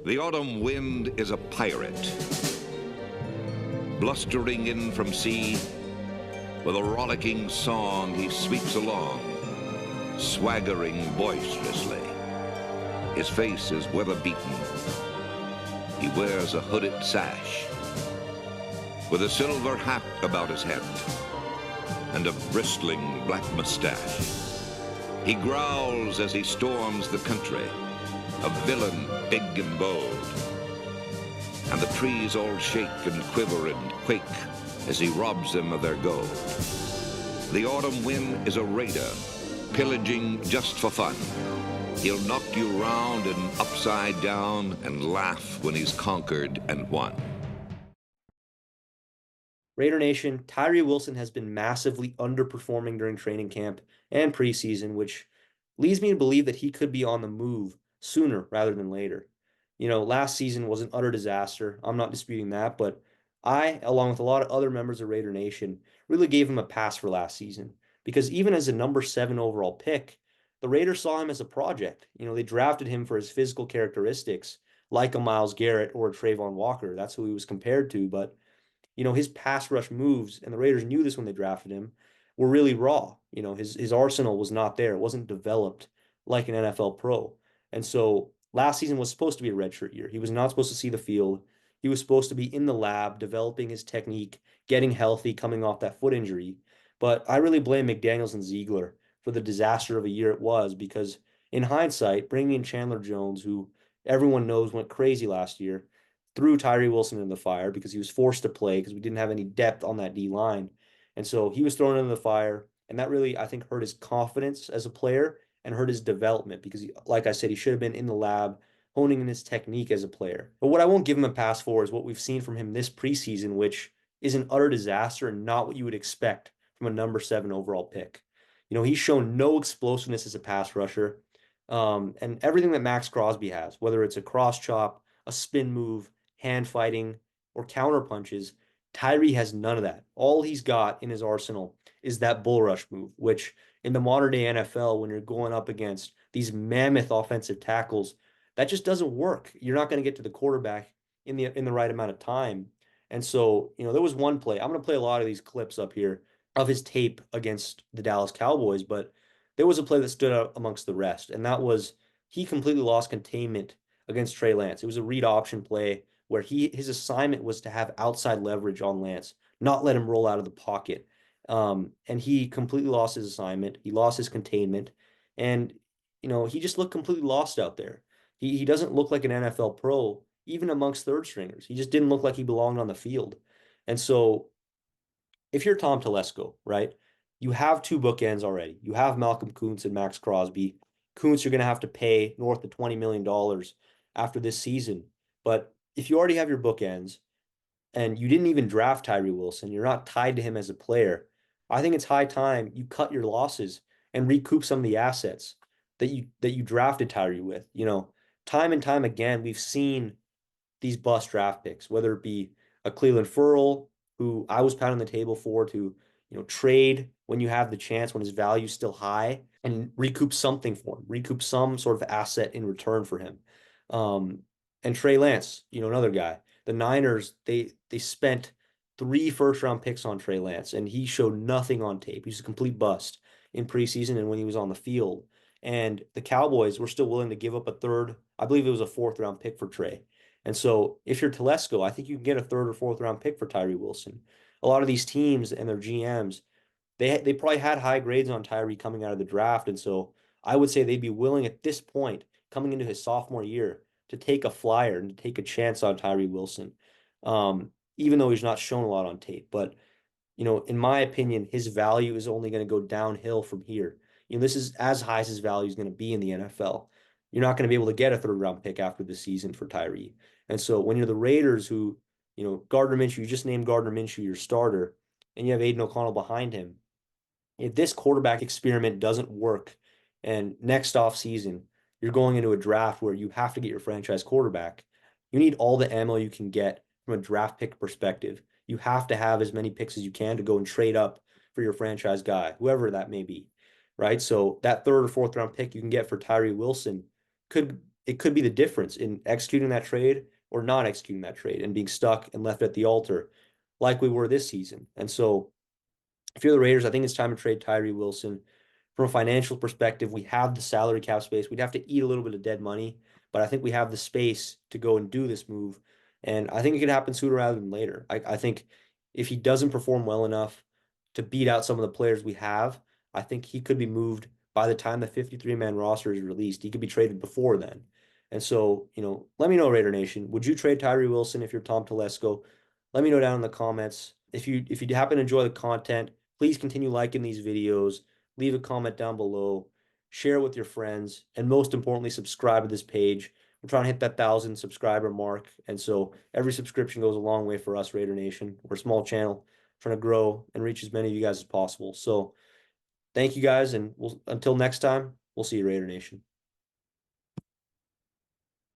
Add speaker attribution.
Speaker 1: The autumn wind is a pirate, blustering in from sea. With a rollicking song, he sweeps along, swaggering boisterously. His face is weather-beaten. He wears a hooded sash, with a silver hat about his head, and a bristling black mustache. He growls as he storms the country, a villain big and bold. And the trees all shake and quiver and quake as he robs them of their gold. The autumn wind is a raider, pillaging just for fun. He'll knock you round and upside down and laugh when he's conquered and won.
Speaker 2: Raider Nation, Tyree Wilson has been massively underperforming during training camp and preseason, which leads me to believe that he could be on the move sooner rather than later. Last season was an utter disaster. I'm not disputing that, but I, along with a lot of other members of Raider Nation, really gave him a pass for last season because even as a number 7 overall pick, the Raiders saw him as a project. They drafted him for his physical characteristics, like a Myles Garrett or a Trayvon Walker. That's who he was compared to, but his pass rush moves, and the Raiders knew this when they drafted him, were really raw. His arsenal was not there. It wasn't developed like an NFL pro. And so last season was supposed to be a redshirt year. He was not supposed to see the field. He was supposed to be in the lab, developing his technique, getting healthy, coming off that foot injury. But I really blame McDaniels and Ziegler for the disaster of a year it was, because in hindsight, bringing in Chandler Jones, who everyone knows went crazy last year, threw Tyree Wilson in the fire because he was forced to play because we didn't have any depth on that D line. And so he was thrown into the fire. And that really, I think, hurt his confidence as a player and hurt his development because, like I said, he should have been in the lab honing in his technique as a player. But what I won't give him a pass for is what we've seen from him this preseason, which is an utter disaster and not what you would expect from a number 7 overall pick. He's shown no explosiveness as a pass rusher. And everything that Max Crosby has, whether it's a cross chop, a spin move, hand fighting, or counter punches, Tyree has none of that. All he's got in his arsenal is that bull rush move, which in the modern day NFL, when you're going up against these mammoth offensive tackles, that just doesn't work. You're not going to get to the quarterback in the right amount of time. And so, there was one play. I'm going to play a lot of these clips up here of his tape against the Dallas Cowboys, but there was a play that stood out amongst the rest, and that was he completely lost containment against Trey Lance. It was a read option play where his assignment was to have outside leverage on Lance, not let him roll out of the pocket. And he completely lost his assignment. He lost his containment, and he just looked completely lost out there. He doesn't look like an NFL pro, even amongst third stringers. He just didn't look like he belonged on the field. And so if you're Tom Telesco, right, you have 2 bookends already. You have Malcolm Koonce and Max Crosby. Koonce, you're going to have to pay north of $20 million after this season. But if you already have your bookends and you didn't even draft Tyree Wilson, you're not tied to him as a player, I think it's high time you cut your losses and recoup some of the assets that you drafted Tyree with. Time and time again, we've seen these bust draft picks, whether it be a Cleveland Ferrell, who I was pounding the table for to, trade when you have the chance, when his value is still high, and recoup something for him, recoup some sort of asset in return for him. And Trey Lance, another guy. The Niners, they spent 3 first-round picks on Trey Lance, and he showed nothing on tape. He was a complete bust in preseason and when he was on the field. And the Cowboys were still willing to give up a third, I believe it was a 4th-round pick for Trey. And so if you're Telesco, I think you can get a 3rd or 4th-round pick for Tyree Wilson. A lot of these teams and their GMs, they probably had high grades on Tyree coming out of the draft. And so I would say they'd be willing at this point, coming into his sophomore year, to take a flyer and to take a chance on Tyree Wilson, even though he's not shown a lot on tape. But, in my opinion, his value is only going to go downhill from here. This is as high as his value is going to be in the NFL. You're not going to be able to get a 3rd-round pick after the season for Tyree. And so when you're the Raiders who, Gardner Minshew, you just named Gardner Minshew your starter, and you have Aiden O'Connell behind him, if this quarterback experiment doesn't work, and next offseason you're going into a draft where you have to get your franchise quarterback, you need all the ammo you can get from a draft pick perspective. You have to have as many picks as you can to go and trade up for your franchise guy, whoever that may be, right? So that 3rd or 4th round pick you can get for Tyree Wilson could it could be the difference in executing that trade or not executing that trade and being stuck and left at the altar like we were this season. And so if you're the Raiders, I think it's time to trade Tyree Wilson. From a financial perspective, we have the salary cap space. We'd have to eat a little bit of dead money, but I think we have the space to go and do this move. And I think it could happen sooner rather than later. I think if he doesn't perform well enough to beat out some of the players we have, I think he could be moved by the time the 53-man roster is released. He could be traded before then. And so, let me know, Raider Nation. Would you trade Tyree Wilson if you're Tom Telesco? Let me know down in the comments. If you happen to enjoy the content, please continue liking these videos, leave a comment down below, share it with your friends, and most importantly, subscribe to this page. We're trying to hit that 1,000 subscriber mark. And so every subscription goes a long way for us, Raider Nation. We're a small channel trying to grow and reach as many of you guys as possible. So thank you guys. And until next time, we'll see you, Raider Nation.